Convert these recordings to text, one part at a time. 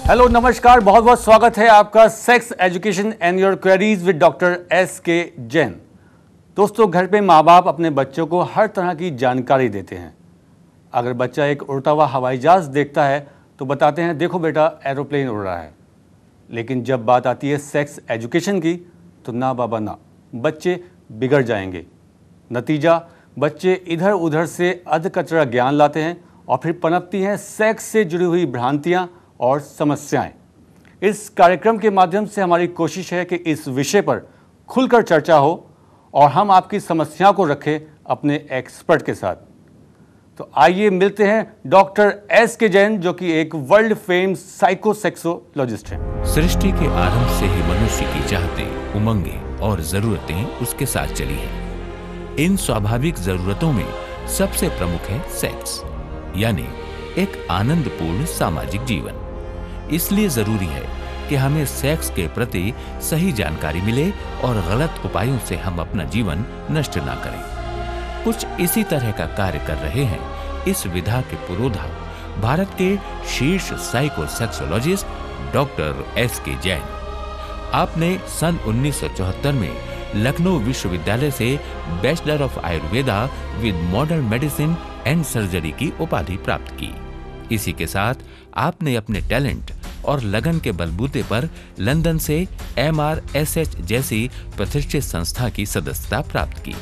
Hello नमस्कार, बहुत बहुत स्वागत है आपका sex education and your queries with doctor S K. Jain. दोस्तों, घर पे माँ बाप अपने बच्चों को हर तरह की जानकारी देते हैं। अगर बच्चा एक उड़ता हुआ हवाई जहाज देखता है तो बताते हैं देखो बेटा एरोप्लेन उड़ रहा है। लेकिन जब बात आती है सेक्स एजुकेशन की तो ना बाबा ना, बच्चे बिगड़ जाएंगे। नतीजा, बच्चे इधर उधर से अधकचरा ज्ञान लाते हैं और फिर पनपती हैं सेक्स से जुड़ी हुई भ्रांतियाँ और समस्याएं। इस कार्यक्रम के माध्यम से हमारी कोशिश है कि इस विषय पर खुलकर चर्चा हो और हम आपकी समस्याओं को रखें अपने एक्सपर्ट के साथ। तो आइए मिलते हैं डॉक्टर एस.के. जैन, जो कि एक वर्ल्ड फेम साइकोसेक्सोलॉजिस्ट हैं। सृष्टि के आरंभ से ही मनुष्य की चाहतें, उमंगें और जरूरतें उसके साथ चली हैं। इन स्वाभाविक जरूरतों में सबसे प्रमुख है सेक्स, यानी एक आनंदपूर्ण सामाजिक जीवन। इसलिए जरूरी है कि हमें सेक्स के प्रति सही जानकारी मिले और गलत उपायों से हम अपना जीवन नष्ट ना करें। कुछ इसी तरह का कार्य कर रहे हैं इस विधा के पुरोधा भारत के शीर्ष साइकोसेक्सोलॉजिस्ट डॉक्टर एस.के. जैन। आपने सन 1974 में लखनऊ विश्वविद्यालय से bachelor of Ayurveda with modern medicine and surgery की उपाधि प्राप्त की। इसी के साथ आपने अपने टैलेंट और लगन के बलबूते पर लंदन से MRSH जैसी प्रतिष्ठित संस्था की सदस्यता प्राप्त की।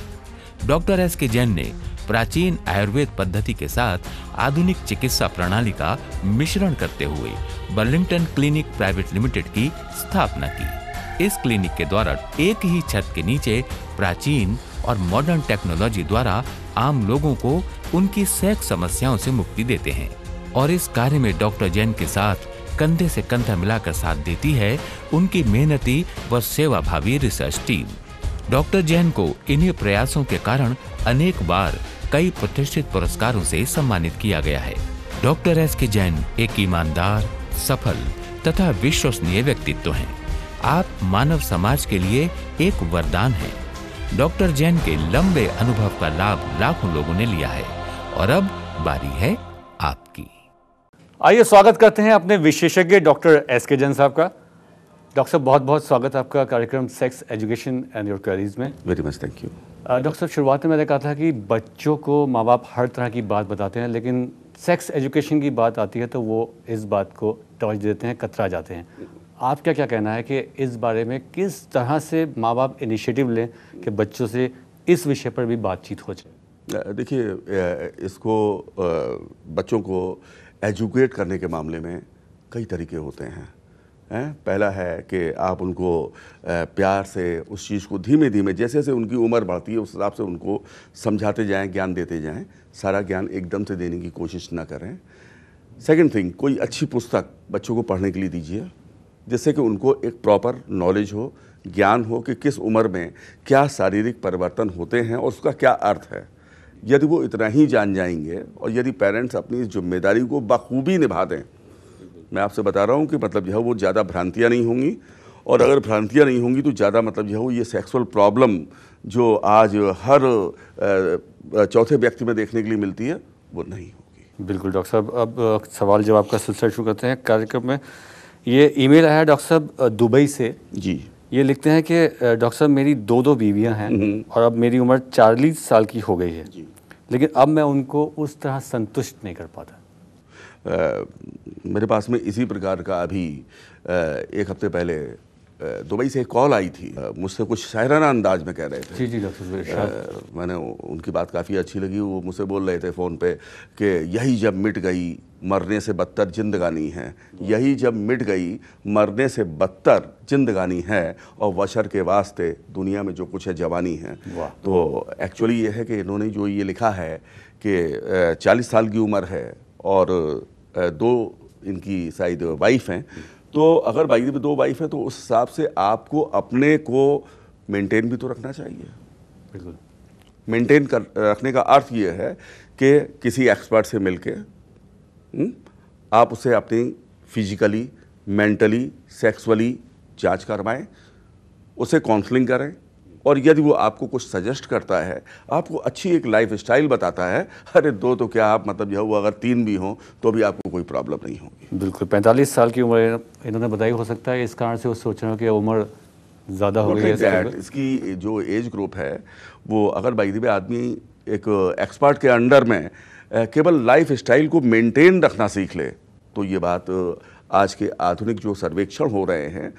Doctor S K. जैन ने प्राचीन आयुर्वेद पद्धति के साथ आधुनिक चिकित्सा प्रणाली का मिश्रण करते हुए बर्लिंगटन क्लिनिक प्राइवेट लिमिटेड की स्थापना की। इस क्लिनिक के द्वारा एक ही छत के नीचे प्राचीन और मॉडर्न टेक्नोलॉजी द्वारा आम लोगों को उनकी सेक्स समस्याओं से मुक्ति देते हैं। और इस कार्य में डॉक्टर जैन के साथ कंधे से कंधा मिलाकर साथ देती है उनकी मेहनती व सेवाभावी रिसर्च टीम। डॉक्टर जैन को इन्हीं प्रयासों के कारण अनेक बार कई प्रतिष्ठित पुरस्कारों से सम्मानित किया गया है। Doctor S K. जैन एक ईमानदार, सफल तथा विश्वसनीय व्यक्तित्व हैं। आप मानव समाज के लिए एक वरदान हैं। डॉक्टर जैन के लंबे अनुभव का लाभ लाखों लोगों ने लिया है और अब बारी है आपकी। आइए स्वागत करते हैं अपने विशेषज्ञ डॉक्टर एस.के. जैन साहब का। डॉक्टर साहब, बहुत बहुत स्वागत है आपका कार्यक्रम sex education and your queries में। Very much thank you. Doctor साहब, शुरुआत में मैंने कहा था कि बच्चों को माँ बाप हर तरह की बात बताते हैं, लेकिन सेक्स एजुकेशन की बात आती है तो वो इस बात को तवज्जो देते हैं, कतरा जाते हैं। आपका क्या कहना है कि इस बारे में किस तरह से माँ बाप इनिशिएटिव लें कि बच्चों से इस विषय पर भी बातचीत हो जाए? देखिए, इसको बच्चों को एजुकेट करने के मामले में कई तरीके होते हैं। पहला है कि आप उनको प्यार से उस चीज़ को धीमे धीमे, जैसे जैसे उनकी उम्र बढ़ती है उस हिसाब से उनको समझाते जाएं, ज्ञान देते जाएं। सारा ज्ञान एकदम से देने की कोशिश ना करें। सेकंड थिंग, कोई अच्छी पुस्तक बच्चों को पढ़ने के लिए दीजिए जिससे कि उनको एक प्रॉपर नॉलेज हो, ज्ञान हो कि किस उम्र में क्या शारीरिक परिवर्तन होते हैं और उसका क्या अर्थ है। यदि वो इतना ही जान जाएंगे और यदि पेरेंट्स अपनी इस जिम्मेदारी को बखूबी निभा दें, मैं आपसे बता रहा हूँ कि मतलब यह वो ज़्यादा भ्रांतियाँ नहीं होंगी। और अगर भ्रांतियाँ नहीं होंगी तो ज़्यादा मतलब यह हो ये सेक्सुअल प्रॉब्लम जो आज हर चौथे व्यक्ति में देखने के लिए मिलती है वो नहीं होगी। बिल्कुल डॉक्टर साहब, अब सवाल जवाब का सिलसिला शुरू करते हैं कार्यक्रम में। ये ईमेल आया डॉक्टर साहब दुबई से जी। ये लिखते हैं कि डॉक्टर साहब मेरी दो बीवियां हैं और अब मेरी उम्र 40 साल की हो गई है, लेकिन अब मैं उनको उस तरह संतुष्ट नहीं कर पाता। मेरे पास में इसी प्रकार का अभी एक हफ्ते पहले दुबई से एक कॉल आई थी। मुझसे कुछ शायराना अंदाज में कह रहे थे। जी जी डॉक्टर साहब, मैंने उनकी बात काफ़ी अच्छी लगी। वो मुझसे बोल रहे थे फ़ोन पे कि यही जब मिट गई मरने से बदतर जिंदगानी है, यही जब मिट गई मरने से बदतर जिंदगानी है और बशर के वास्ते दुनिया में जो कुछ है जवानी है। तो एक्चुअली ये है कि इन्होंने जो ये लिखा है कि 40 साल की उम्र है और 2 इनकी शायद वाइफ हैं। तो अगर भाई में 2 वाइफ है तो उस हिसाब से आपको अपने को मेंटेन भी तो रखना चाहिए। बिल्कुल। मेंटेन कर रखने का अर्थ ये है कि किसी एक्सपर्ट से मिलके आप उसे अपनी फिजिकली, मेंटली, सेक्सुअली जांच करवाएं, उसे काउंसलिंग करें, और यदि वो आपको कुछ सजेस्ट करता है, आपको अच्छी एक लाइफ स्टाइल बताता है, अरे 2 तो क्या आप मतलब यह वो अगर 3 भी हों तो भी आपको कोई प्रॉब्लम नहीं होगी। बिल्कुल। 45 साल की उम्र इन्होंने बताई, हो सकता है इस कारण से वो सोच रहे हो कि उम्र ज़्यादा हो गई है। इसकी जो एज ग्रुप है वो, अगर बाई द वे आदमी एक एक्सपर्ट के अंडर में केवल लाइफ स्टाइल को मेंटेन रखना सीख ले, तो ये बात आज के आधुनिक जो सर्वेक्षण हो रहे हैं,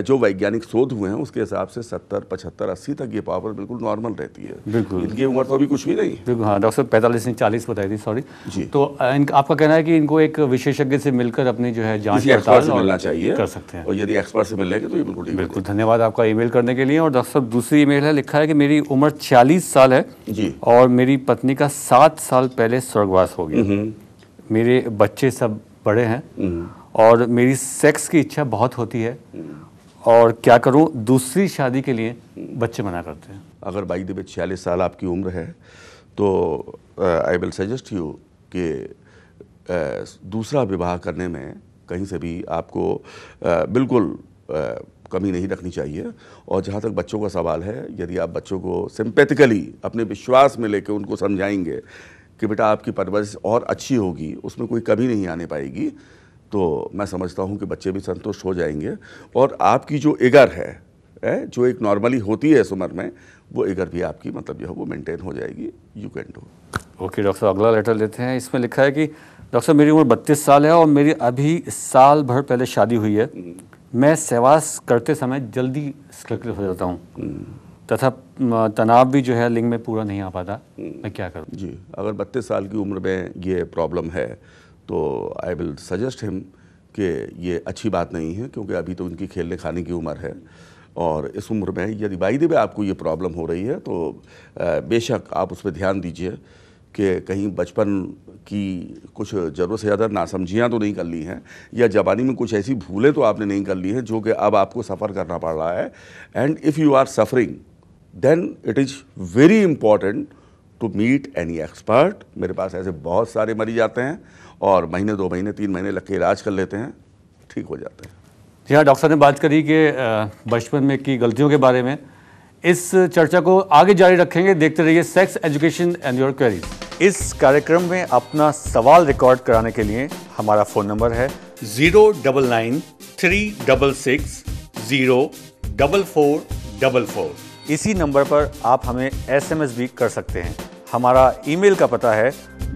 जो वैज्ञानिक शोध हुए हैं, उसके हिसाब से 70, 75, 80 तक ये पावर बिल्कुल नॉर्मल रहती है। बिल्कुल। इनकी उम्र तो अभी कुछ भी नहीं। बिल्कुल, हाँ डॉक्टर साहब 45 नहीं 40 बताई थी, सॉरी जी। तो आपका कहना है कि इनको एक विशेषज्ञ से मिलकर अपनी जो है जांच पड़ताल मिलना चाहिए, कर सकते हैं, और यदि एक्सपर्ट से मिल लेंगे तो ये बिल्कुल ठीक है। बिल्कुल, धन्यवाद आपका ईमेल करने के लिए। और डॉक्टर साहब दूसरी ईमेल है, लिखा है कि मेरी उम्र 46 साल है जी, और मेरी पत्नी का 7 साल पहले स्वर्गवास हो गया। मेरे बच्चे सब बड़े हैं और मेरी सेक्स की इच्छा बहुत होती है, और क्या करूं, दूसरी शादी के लिए बच्चे मना करते हैं। अगर बाई द वे 46 साल आपकी उम्र है तो आई विल सजेस्ट यू कि दूसरा विवाह करने में कहीं से भी आपको बिल्कुल कमी नहीं रखनी चाहिए। और जहाँ तक बच्चों का सवाल है, यदि आप बच्चों को सिंपैथिकली अपने विश्वास में लेकर उनको समझाएंगे कि बेटा आपकी परवरिश और अच्छी होगी, उसमें कोई कमी नहीं आने पाएगी, तो मैं समझता हूं कि बच्चे भी संतुष्ट हो जाएंगे। और आपकी जो एगर है जो एक नॉर्मली होती है इस उम्र में, वो एगर भी आपकी मतलब यह वो मेंटेन हो जाएगी। You can do. Okay doctor साहब, अगला लेटर लेते हैं। इसमें लिखा है कि डॉक्टर साहब मेरी उम्र 32 साल है और मेरी अभी साल भर पहले शादी हुई है। मैं सहवास करते समय जल्दी स्खलित हो जाता हूँ तथा तनाव भी जो है लिंग में पूरा नहीं आ पाता, मैं क्या करूँ? जी, अगर 32 साल की उम्र में ये प्रॉब्लम है तो आई विल सजेस्ट हिम कि ये अच्छी बात नहीं है, क्योंकि अभी तो उनकी खेलने खाने की उम्र है। और इस उम्र में यदि बाई द वे आपको ये प्रॉब्लम हो रही है तो बेशक आप उस पर ध्यान दीजिए कि कहीं बचपन की कुछ ज़रूरत से ज़्यादा नासमझियाँ तो नहीं कर ली हैं, या जवानी में कुछ ऐसी भूलें तो आपने नहीं कर ली हैं जो कि अब आपको सफ़र करना पड़ रहा है। And if you are suffering then it is very important to meet any expert. मेरे पास ऐसे बहुत सारे मरीज आते हैं और महीने 2 महीने 3 महीने लग के इलाज कर लेते हैं, ठीक हो जाते हैं। जी हाँ, डॉक्टर ने बात करी कि बचपन में की गलतियों के बारे में। इस चर्चा को आगे जारी रखेंगे। देखते रहिए sex education and your queries. इस कार्यक्रम में अपना सवाल रिकॉर्ड कराने के लिए हमारा फ़ोन नंबर है 099 366 04444। इसी नंबर पर आप हमें SMS भी कर सकते हैं। हमारा ईमेल का पता है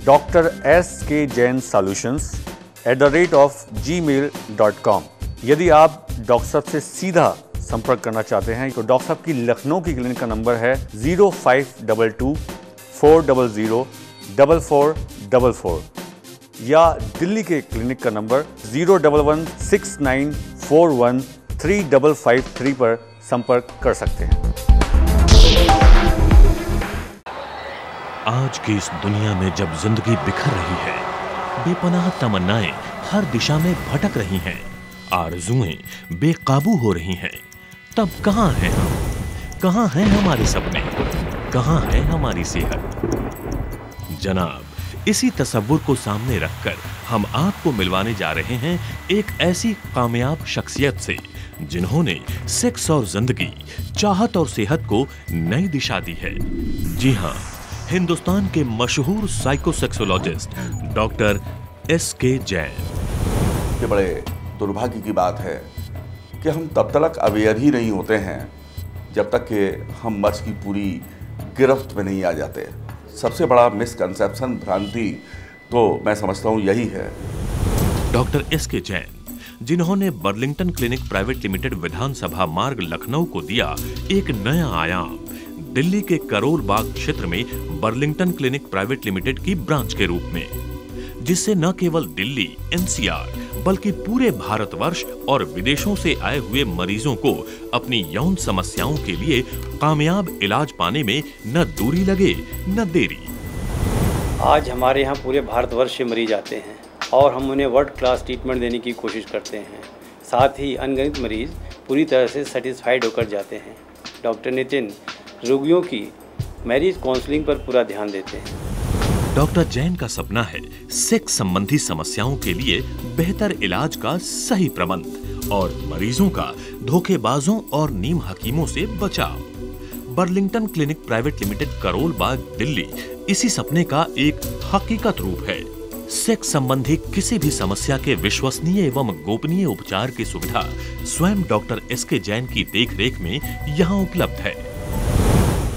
drskjainsolutions@gmail.com। यदि आप डॉक्टर साहब से सीधा संपर्क करना चाहते हैं तो डॉक्टर साहब की लखनऊ की क्लिनिक का नंबर है 0522 400 4444 या दिल्ली के क्लिनिक का नंबर 011 6941 3553 पर संपर्क कर सकते हैं। आज की इस दुनिया में जब जिंदगी बिखर रही है, बेपनाह तमन्नाएं हर दिशा में भटक रही हैं, आरज़ुएं बेकाबू हो रही हैं, तब कहां हैं हम? कहां हैं हमारे सपने? कहां है हमारी सेहत? जनाब, इसी तसव्वुर को सामने रखकर हम आपको मिलवाने जा रहे हैं एक ऐसी कामयाब शख्सियत से जिन्होंने सेक्स और जिंदगी, चाहत और सेहत को नई दिशा दी है। जी हां, हिंदुस्तान के मशहूर साइकोसेक्सोलॉजिस्ट डॉक्टर SK जैन। ये बड़े दुर्भाग्य की बात है कि हम तब तक अवेयर ही नहीं होते हैं जब तक कि हम मर्ज की पूरी गिरफ्त में नहीं आ जाते। सबसे बड़ा मिसकंसेप्शन, भ्रांति तो मैं समझता हूँ यही है। डॉक्टर SK जैन, जिन्होंने बर्लिंगटन क्लिनिक प्राइवेट लिमिटेड विधानसभा मार्ग लखनऊ को दिया एक नया आयाम, दिल्ली के करोल बाग क्षेत्र में बर्लिंगटन क्लिनिक प्राइवेट लिमिटेड की ब्रांच के रूप में, जिससे न केवल दिल्ली NCR बल्कि पूरे भारतवर्ष और विदेशों से आए हुए मरीजों को अपनी यौन समस्याओं के लिए कामयाब इलाज पाने में न दूरी लगे न देरी। आज हमारे यहाँ पूरे भारतवर्ष से मरीज आते हैं और हम उन्हें वर्ल्ड क्लास ट्रीटमेंट देने की कोशिश करते हैं। साथ ही अनगिनत मरीज पूरी तरह से सेटिस्फाइड होकर जाते हैं। डॉक्टर नितिन रोगियों की मैरिज काउंसलिंग पर पूरा ध्यान देते हैं। डॉक्टर जैन का सपना है सेक्स संबंधी समस्याओं के लिए बेहतर इलाज का सही प्रबंध और मरीजों का धोखेबाजों और नीम हकीमों से बचाव। Burlington clinic private limited, Karol Bagh, Delhi इसी सपने का एक हकीकत रूप है। सेक्स संबंधी किसी भी समस्या के विश्वसनीय एवं गोपनीय उपचार की सुविधा स्वयं डॉक्टर एस.के. जैन की देखरेख में यहाँ उपलब्ध है।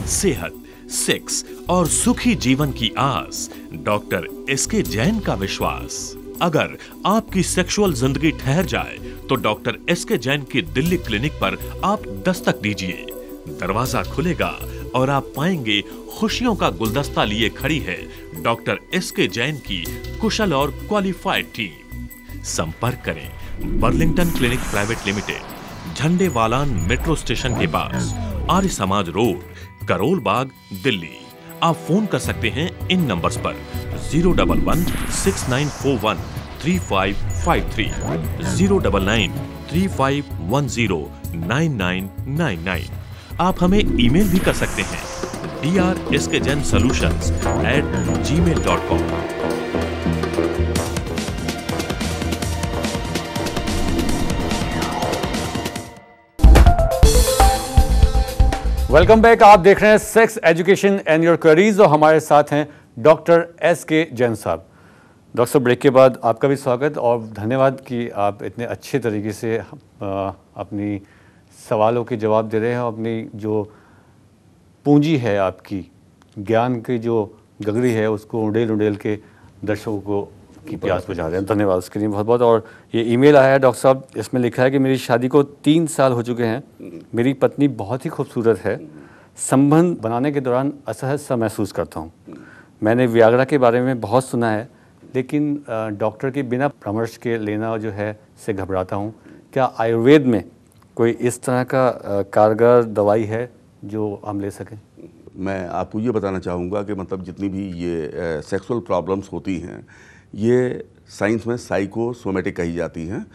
सेहत, सेक्स और सुखी जीवन की आस, डॉक्टर एस.के. जैन का विश्वास। अगर आपकी सेक्सुअल जिंदगी ठहर जाए तो डॉक्टर एस.के. जैन की दिल्ली क्लिनिक पर आप दस्तक दीजिए। दरवाजा खुलेगा और आप पाएंगे खुशियों का गुलदस्ता लिए खड़ी है डॉक्टर एस.के. जैन की कुशल और क्वालिफाइड टीम। संपर्क करें बर्लिंगटन क्लिनिक प्राइवेट लिमिटेड, झंडे वालान मेट्रो स्टेशन के पास, आर्य समाज रोड, करोल बाग, दिल्ली। आप फोन कर सकते हैं इन नंबर्स पर 011-6941-3553, 099-3510-9999। आप हमें ईमेल भी कर सकते हैं drskjainsolutions@gmail.com। Welcome back. आप देख रहे हैं sex education and your queries और हमारे साथ हैं डॉक्टर एस.के. जैन साहब। डॉक्टर साहब, ब्रेक के बाद आपका भी स्वागत और धन्यवाद कि आप इतने अच्छे तरीके से अपनी सवालों के जवाब दे रहे हैं। अपनी जो पूंजी है, आपकी ज्ञान की जो गगरी है, उसको उड़ेल उड़ेल के दर्शकों को की प्यास बुझा रहे हैं। धन्यवाद उसके लिए बहुत बहुत। और ये ईमेल आया है डॉक्टर साहब, इसमें लिखा है कि मेरी शादी को 3 साल हो चुके हैं। मेरी पत्नी बहुत ही खूबसूरत है। संबंध बनाने के दौरान असहज सा महसूस करता हूँ। मैंने वियाग्रा के बारे में बहुत सुना है, लेकिन डॉक्टर के बिना परामर्श के लेना जो है से घबराता हूँ। क्या आयुर्वेद में कोई इस तरह का कारगर दवाई है जो हम ले सकें? मैं आपको ये बताना चाहूँगा कि मतलब जितनी भी ये सेक्सुअल प्रॉब्लम्स होती हैं, ये साइंस में साइकोसोमेटिक कही जाती हैं।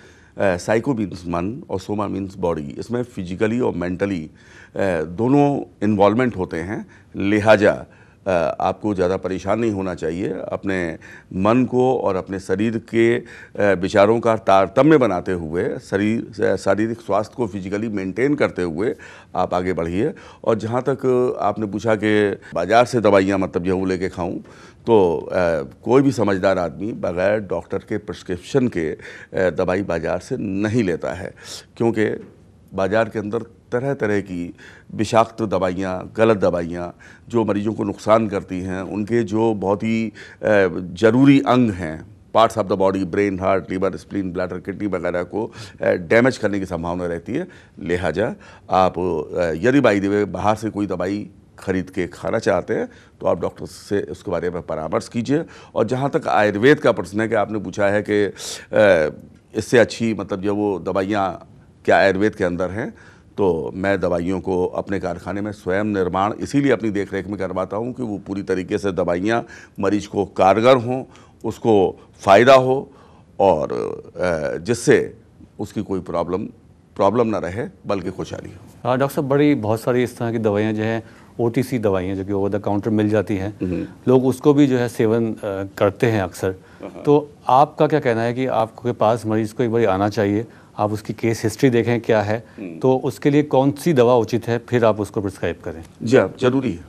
साइको मीन्स मन और सोमा मीन्स बॉडी। इसमें फिजिकली और मेंटली दोनों इन्वॉल्वमेंट होते हैं। लिहाजा आपको ज़्यादा परेशान नहीं होना चाहिए। अपने मन को और अपने शरीर के विचारों का तारतम्य बनाते हुए, शारीरिक स्वास्थ्य को फिजिकली मेंटेन करते हुए आप आगे बढ़िए। और जहाँ तक आपने पूछा कि बाज़ार से दवाइयाँ मतलब जो लेके खाऊं, तो कोई भी समझदार आदमी बग़ैर डॉक्टर के प्रिस्क्रिप्शन के दवाई बाज़ार से नहीं लेता है, क्योंकि बाज़ार के अंदर तरह तरह की विषाक्त दवाइयाँ, गलत दवाइयाँ जो मरीजों को नुकसान करती हैं, उनके जो बहुत ही ज़रूरी अंग हैं, parts of the body, brain, heart, liver, spleen, bladder, kidney वगैरह को डैमेज करने की संभावना रहती है। लिहाजा आप यदि बाई द वे बाहर से कोई दवाई खरीद के खाना चाहते हैं तो आप डॉक्टर से उसके बारे में परामर्श कीजिए। और जहाँ तक आयुर्वेद का प्रश्न है कि आपने पूछा है कि इससे अच्छी मतलब जो वो दवाइयाँ क्या आयुर्वेद के अंदर हैं, तो मैं दवाइयों को अपने कारखाने में स्वयं निर्माण इसीलिए अपनी देखरेख में करवाता हूं कि वो पूरी तरीके से दवाइयां मरीज को कारगर हों, उसको फ़ायदा हो और जिससे उसकी कोई प्रॉब्लम ना रहे बल्कि खुशहाली हो। हाँ डॉक्टर साहब, बहुत सारी इस तरह की दवाइयाँ जो हैं OTC दवाइयाँ जो कि ओवर द काउंटर मिल जाती हैं, लोग उसको भी जो है सेवन करते हैं अक्सर। तो आपका क्या कहना है कि आपके पास मरीज़ को एक बार आना चाहिए, आप उसकी केस हिस्ट्री देखें क्या है, तो उसके लिए कौन सी दवा उचित है, फिर आप उसको प्रिस्क्राइब करें? जी हाँ, जरूरी है।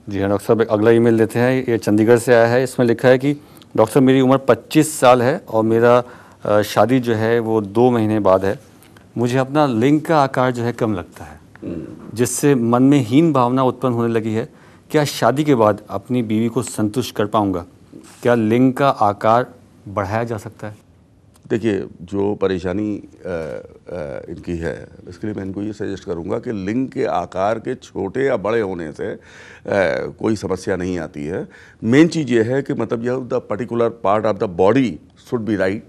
जी हाँ डॉक्टर साहब, एक अगला ईमेल लेते हैं। ये चंडीगढ़ से आया है। इसमें लिखा है कि डॉक्टर साहब, मेरी उम्र 25 साल है और मेरा शादी जो है वो 2 महीने बाद है। मुझे अपना लिंग का आकार जो है कम लगता है, जिससे मन में हीन भावना उत्पन्न होने लगी है। क्या शादी के बाद अपनी बीवी को संतुष्ट कर पाऊँगा? क्या लिंग का आकार बढ़ाया जा सकता है? देखिए, जो परेशानी इनकी है, इसके लिए मैं इनको ये सजेस्ट करूंगा कि लिंग के आकार के छोटे या बड़े होने से कोई समस्या नहीं आती है। मेन चीज़ ये है कि मतलब यह the particular part of the body should be right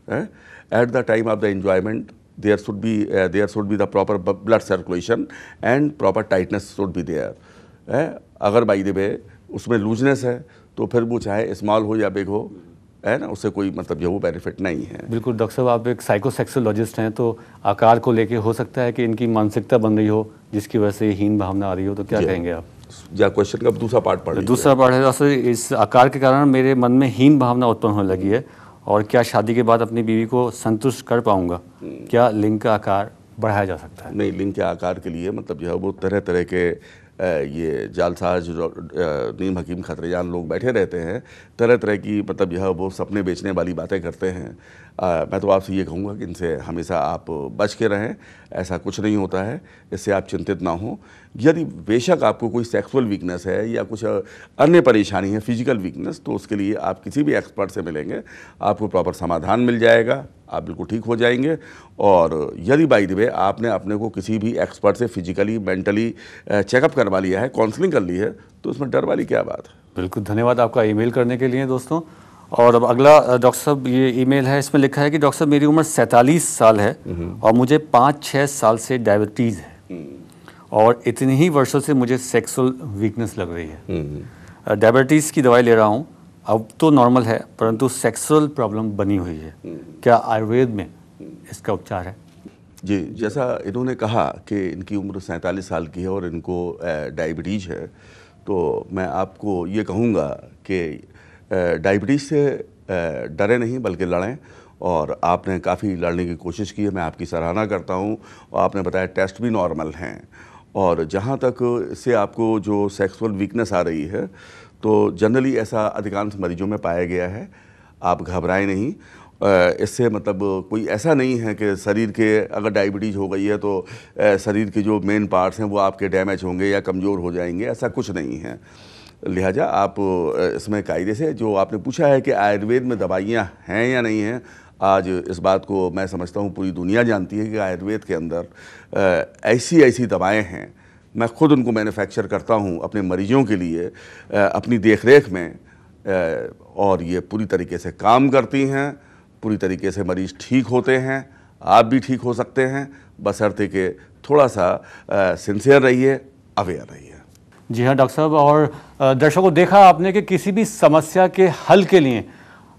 at the time of the enjoyment. there should be the proper blood circulation and proper tightness should be there। अगर बाई द वे उसमें looseness है तो फिर वो चाहे small हो या big हो, है ना, उससे कोई मतलब जो वो बेनिफिट नहीं है। बिल्कुल डॉक्टर साहब, आप एक साइकोसेक्सोलॉजिस्ट हैं, तो आकार को लेके हो सकता है कि इनकी मानसिकता बन रही हो जिसकी वजह से हीन भावना आ रही हो, तो क्या कहेंगे आप? या क्वेश्चन का दूसरा पार्ट पढ़ लीजिए। दूसरा पार्ट है, इस आकार के कारण मेरे मन में हीन भावना उत्पन्न होने लगी है और क्या शादी के बाद अपनी बीवी को संतुष्ट कर पाऊंगा? क्या लिंग का आकार बढ़ाया जा सकता है? नहीं, लिंग के आकार के लिए मतलब जो है वो तरह तरह के ये जालसाज नीम हकीम खतरेजान लोग बैठे रहते हैं, तरह तरह की मतलब यह वो सपने बेचने वाली बातें करते हैं। मैं तो आपसे ये कहूँगा कि इनसे हमेशा आप बच के रहें। ऐसा कुछ नहीं होता है, इससे आप चिंतित ना हों। यदि बेशक आपको कोई सेक्सुअल वीकनेस है या कुछ अन्य परेशानी है, फिजिकल वीकनेस, तो उसके लिए आप किसी भी एक्सपर्ट से मिलेंगे, आपको प्रॉपर समाधान मिल जाएगा, आप बिल्कुल ठीक हो जाएंगे। और यदि बाय द वे आपने अपने को किसी भी एक्सपर्ट से फिजिकली मेंटली चेकअप करवा लिया है, काउंसलिंग कर ली है, तो उसमें डर वाली क्या बात है। बिल्कुल, धन्यवाद आपका ईमेल करने के लिए दोस्तों। और अब अगला डॉक्टर साहब ये ईमेल है, इसमें लिखा है कि डॉक्टर साहब मेरी उम्र 47 साल है और मुझे 5-6 साल से डायबिटीज़ है और इतने ही वर्षों से मुझे सेक्सुअल वीकनेस लग रही है। डायबिटीज़ की दवाई ले रहा हूँ, अब तो नॉर्मल है, परंतु सेक्सुअल प्रॉब्लम बनी हुई है। क्या आयुर्वेद में इसका उपचार है? जी, जैसा इन्होंने कहा कि इनकी उम्र 47 साल की है और इनको डायबिटीज़ है, तो मैं आपको ये कहूँगा कि डायबिटीज़ से डरे नहीं बल्कि लड़ें। और आपने काफ़ी लड़ने की कोशिश की है, मैं आपकी सराहना करता हूँ। और आपने बताया टेस्ट भी नॉर्मल हैं। और जहाँ तक इससे आपको जो सेक्सुअल वीकनेस आ रही है, तो जनरली ऐसा अधिकांश मरीजों में पाया गया है। आप घबराएं नहीं। इससे मतलब कोई ऐसा नहीं है कि शरीर के अगर डायबिटीज़ हो गई है तो शरीर के जो मेन पार्ट्स हैं वो आपके डैमेज होंगे या कमज़ोर हो जाएंगे, ऐसा कुछ नहीं है। लिहाजा आप इसमें कायदे से, जो आपने पूछा है कि आयुर्वेद में दवाइयाँ हैं या नहीं हैं, आज इस बात को मैं समझता हूँ पूरी दुनिया जानती है कि आयुर्वेद के अंदर ऐसी ऐसी दवाएँ हैं। मैं खुद उनको मैन्युफैक्चर करता हूँ अपने मरीजों के लिए अपनी देखरेख में, और ये पूरी तरीके से काम करती हैं, पूरी तरीके से मरीज़ ठीक होते हैं। आप भी ठीक हो सकते हैं, बशर्ते कि थोड़ा सा सिंसियर रहिए, अवेयर रहिए। जी हाँ डॉक्टर साहब, और दर्शकों देखा आपने कि किसी भी समस्या के हल के लिए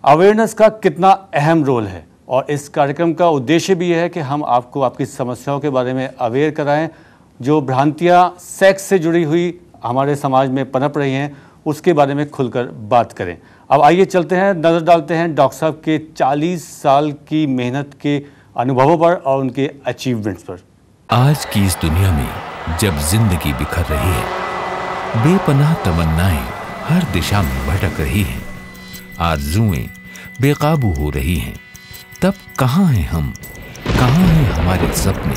अवेयरनेस का कितना अहम रोल है। और इस कार्यक्रम का उद्देश्य भी यह है कि हम आपको आपकी समस्याओं के बारे में अवेयर कराएं। जो भ्रांतियाँ सेक्स से जुड़ी हुई हमारे समाज में पनप रही हैं, उसके बारे में खुलकर बात करें। अब आइए चलते हैं, नज़र डालते हैं डॉक्टर साहब के 40 साल की मेहनत के अनुभवों पर और उनके अचीवमेंट्स पर। आज की इस दुनिया में जब जिंदगी बिखर रही है, बेपनाह तमन्नाएं हर दिशा में भटक रही हैं, आरज़ुएं बेकाबू हो रही हैं, तब कहाँ हैं हम? कहाँ हैं हमारे सपने?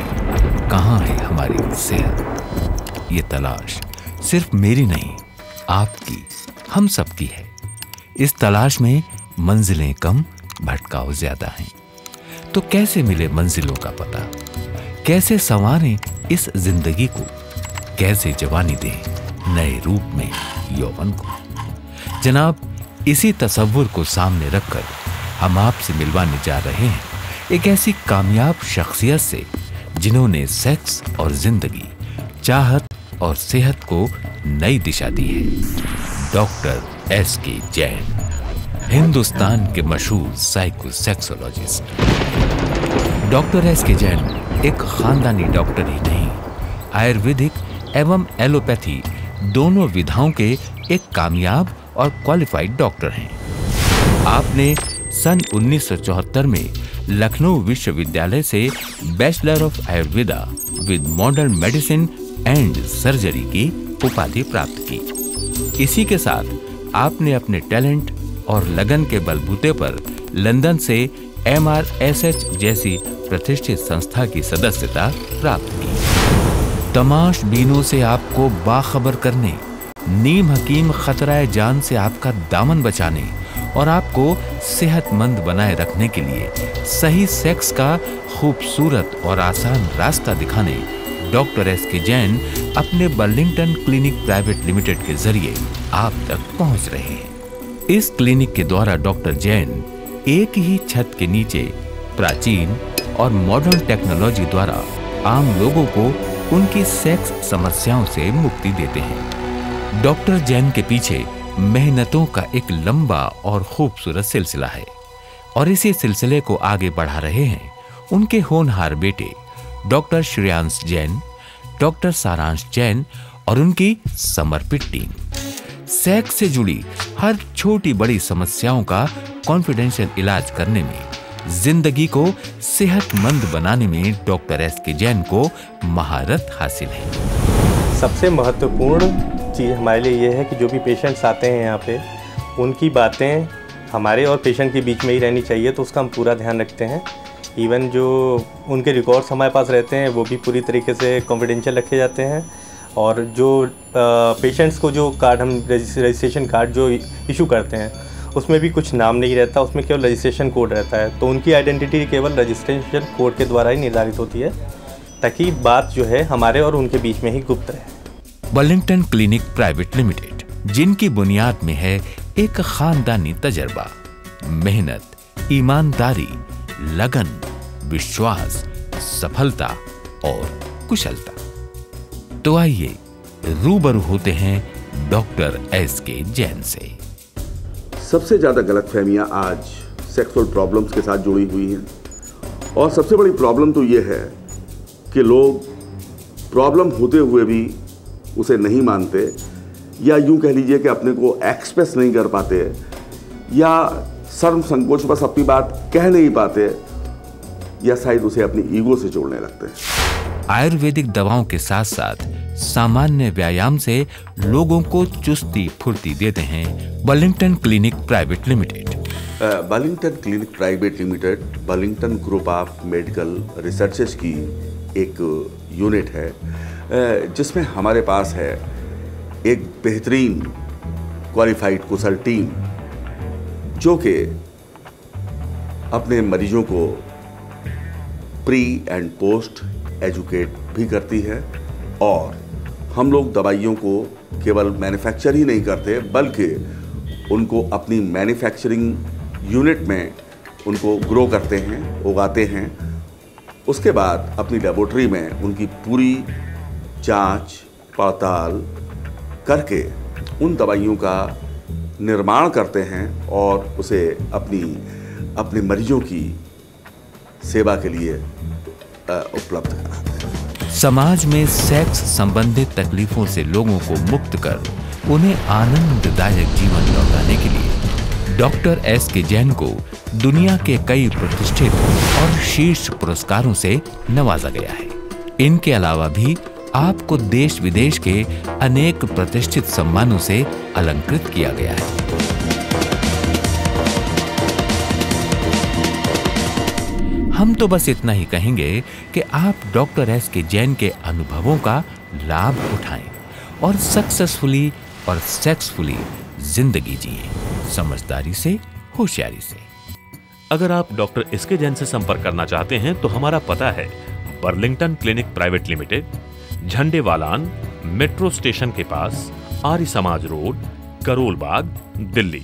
कहाँ है हमारी सेहत? ये तलाश सिर्फ मेरी नहीं, आपकी, हम सबकी है। इस तलाश में मंजिलें कम, भटकाव ज्यादा हैं। तो कैसे मिले मंजिलों का पता? कैसे संवारें इस जिंदगी को? कैसे जवानी दें नए रूप में यौवन को? जनाब, इसी तसव्वुर को सामने रखकर हम आपसे मिलवाने जा रहे हैं एक ऐसी कामयाब शख्सियत से जिन्होंने सेक्स और जिंदगी, चाहत और सेहत को नई दिशा दी है। Doctor S.K. जैन, हिंदुस्तान के मशहूर साइकोसेक्सोलॉजिस्ट। Doctor S.K. जैन एक खानदानी डॉक्टर ही नहीं, आयुर्वेदिक एवं एलोपैथी दोनों विधाओं के एक कामयाब और क्वालिफाइड डॉक्टर हैं। आपने सन 1974 में लखनऊ विश्वविद्यालय से bachelor of Ayurveda with modern medicine and surgery की उपाधि प्राप्त की। इसी के साथ आपने अपने टैलेंट और लगन के बलबूते पर लंदन से MRSH जैसी प्रतिष्ठित संस्था की सदस्यता प्राप्त की। तमाशबीनों से आपको बाखबर करने, नीम हकीम खतराए जान से आपका दामन बचाने और आपको सेहतमंद बनाए रखने के लिए सही सेक्स का खूबसूरत और आसान रास्ता दिखाने डॉक्टर S.K. जैन अपने बर्लिंगटन क्लिनिक प्राइवेट लिमिटेड के जरिए आप तक पहुंच रहे हैं। इस क्लिनिक के द्वारा डॉक्टर जैन एक ही छत के नीचे प्राचीन और मॉडर्न टेक्नोलॉजी द्वारा आम लोगों को उनकी सेक्स समस्याओं से मुक्ति देते हैं। डॉक्टर जैन के पीछे मेहनतों का एक लंबा और खूबसूरत सिलसिला है और इसी सिलसिले को आगे बढ़ा रहे हैं उनके होनहार बेटे डॉक्टर श्रेयांश जैन, डॉक्टर सारांश जैन और उनकी समर्पित टीम। सेक्स से जुड़ी हर छोटी बड़ी समस्याओं का कॉन्फिडेंशियल इलाज करने में, जिंदगी को सेहतमंद बनाने में डॉक्टर एस.के. जैन को महारत हासिल है। सबसे महत्वपूर्ण चीज़ हमारे लिए ये है कि जो भी पेशेंट्स आते हैं यहाँ पे, उनकी बातें हमारे और पेशेंट के बीच में ही रहनी चाहिए, तो उसका हम पूरा ध्यान रखते हैं। इवन जो उनके रिकॉर्ड्स हमारे पास रहते हैं वो भी पूरी तरीके से कॉन्फिडेंशियल रखे जाते हैं, और जो पेशेंट्स को जो कार्ड हम रजिस्ट्रेशन कार्ड जो इशू करते हैं उसमें भी कुछ नाम नहीं रहता, उसमें केवल रजिस्ट्रेशन कोड रहता है। तो उनकी आइडेंटिटी केवल रजिस्ट्रेशन कोड के द्वारा ही निर्धारित होती है, ताकि बात जो है हमारे और उनके बीच में ही गुप्त रहे। बर्लिंगटन क्लिनिक प्राइवेट लिमिटेड, जिनकी बुनियाद में है एक खानदानी तजर्बा, मेहनत, ईमानदारी, लगन, विश्वास, सफलता और कुशलता। तो आइए रूबरू होते हैं डॉक्टर एस.के. जैन से। सबसे ज़्यादा गलतफहमियां आज सेक्सुअल प्रॉब्लम्स के साथ जुड़ी हुई हैं, और सबसे बड़ी प्रॉब्लम तो ये है कि लोग प्रॉब्लम होते हुए भी उसे नहीं मानते, या यूं कह लीजिए कि अपने को एक्सप्रेस नहीं कर पाते, या शर्म संकोच बस अपनी बात कह नहीं पाते, या शायद उसे अपनी ईगो से जोड़ने लगते हैं। आयुर्वेदिक दवाओं के साथ साथ सामान्य व्यायाम से लोगों को चुस्ती फुर्ती देते हैं Burlington clinic private limited. Burlington clinic private limited Burlington group of medical researches की एक यूनिट है, जिसमें हमारे पास है एक बेहतरीन क्वालिफाइड कुशल टीम, जो कि अपने मरीजों को प्री एंड पोस्ट एजुकेट भी करती है। और हम लोग दवाइयों को केवल मैन्युफैक्चर ही नहीं करते, बल्कि उनको अपनी मैन्युफैक्चरिंग यूनिट में उनको ग्रो करते हैं, उगाते हैं। उसके बाद अपनी लेबोरेटरी में उनकी पूरी जांच पड़ताल करके उन दवाइयों का निर्माण करते हैं और उसे अपने मरीजों की सेवा के लिए उपलब्ध कराते हैं। समाज में सेक्स संबंधित तकलीफों से लोगों को मुक्त कर उन्हें आनंददायक जीवन लौटाने के लिए डॉक्टर एस.के. जैन को दुनिया के कई प्रतिष्ठित और शीर्ष पुरस्कारों से नवाजा गया है। इनके अलावा भी आपको देश विदेश के अनेक प्रतिष्ठित सम्मानों से अलंकृत किया गया है। हम तो बस इतना ही कहेंगे कि आप डॉक्टर एस.के. जैन के अनुभवों का लाभ उठाएं और सक्सेसफुली और सेक्सफुली जिंदगी जिए, समझदारी से, होशियारी से। अगर आप डॉक्टर एस.के. जैन से संपर्क करना चाहते हैं तो हमारा पता है Burlington clinic private limited, Jhandewalan metro station के पास, आर्य समाज रोड, करोल बाग, दिल्ली।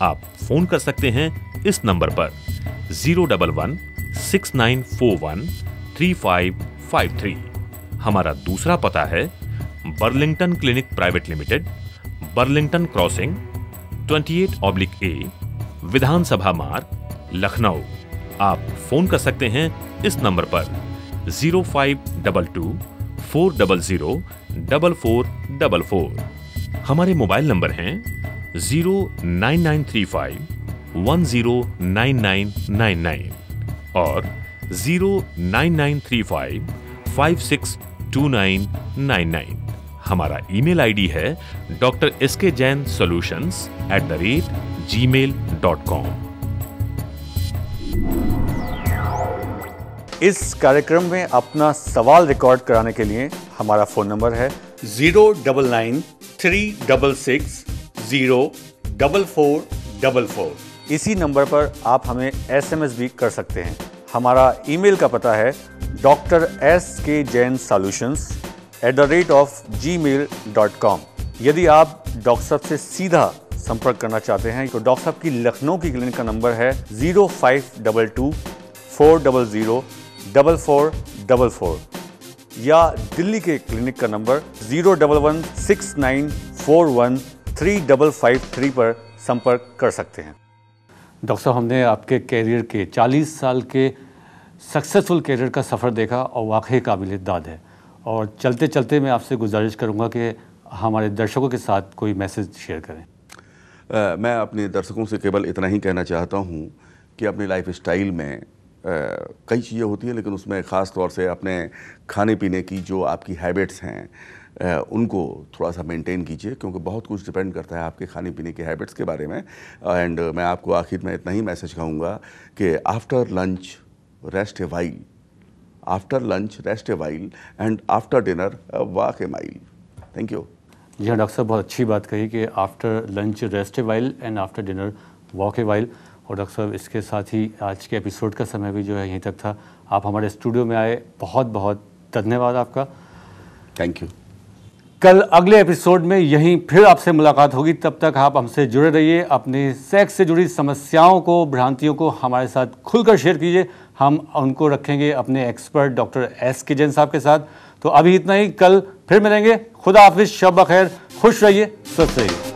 आप फोन कर सकते हैं इस नंबर पर 011-6941-3553। हमारा दूसरा पता है Burlington clinic private limited, Burlington crossing 28/A, विधानसभा मार्ग, लखनऊ। आप फोन कर सकते हैं इस नंबर पर 0522-400-4444। हमारे मोबाइल नंबर हैं 09935-109999 और 09935-562999। हमारा ईमेल आईडी है drskjainsolutions@gmail.com। इस कार्यक्रम में अपना सवाल रिकॉर्ड कराने के लिए हमारा फ़ोन नंबर है 09936604444। इसी नंबर पर आप हमें SMS भी कर सकते हैं। हमारा ईमेल का पता है drskjainsolutions@gmail.com। यदि आप डॉक्टर साहब से सीधा संपर्क करना चाहते हैं तो डॉक्टर साहब की लखनऊ की क्लिनिक का नंबर है 0522-400-4444 या दिल्ली के क्लिनिक का नंबर 011-6941-3553 पर संपर्क कर सकते हैं। डॉक्टर साहब, हमने आपके कैरियर के 40 साल के सक्सेसफुल कैरियर का सफ़र देखा और वाकई काबिल दाद है। और चलते चलते मैं आपसे गुजारिश करूंगा कि हमारे दर्शकों के साथ कोई मैसेज शेयर करें। मैं अपने दर्शकों से केवल इतना ही कहना चाहता हूँ कि अपनी लाइफ स्टाइल में कई चीज़ें होती हैं, लेकिन उसमें ख़ास तौर से अपने खाने पीने की जो आपकी हैबिट्स हैं उनको थोड़ा सा मेंटेन कीजिए, क्योंकि बहुत कुछ डिपेंड करता है आपके खाने पीने के हैबिट्स के बारे में। एंड मैं आपको आखिर में इतना ही मैसेज कहूँगा कि after lunch rest a while, after lunch rest a while and after dinner walk a mile. Thank you. जी हाँ डॉक्टर साहब, बहुत अच्छी बात कही कि after lunch rest a while and after dinner walk a while. और डॉक्टर साहब, इसके साथ ही आज के एपिसोड का समय भी जो है यहीं तक था। आप हमारे स्टूडियो में आए, बहुत बहुत धन्यवाद आपका। Thank you. कल अगले एपिसोड में यहीं फिर आपसे मुलाकात होगी। तब तक आप हमसे जुड़े रहिए। अपने सेक्स से जुड़ी समस्याओं को, भ्रांतियों को हमारे साथ खुलकर शेयर कीजिए। हम उनको रखेंगे अपने एक्सपर्ट डॉक्टर एस.के. जैन साहब के साथ। तो अभी इतना ही, कल फिर मिलेंगे। खुदा हाफिज, शब बखैर, खुश रहिए, स्वस्थ रहिए।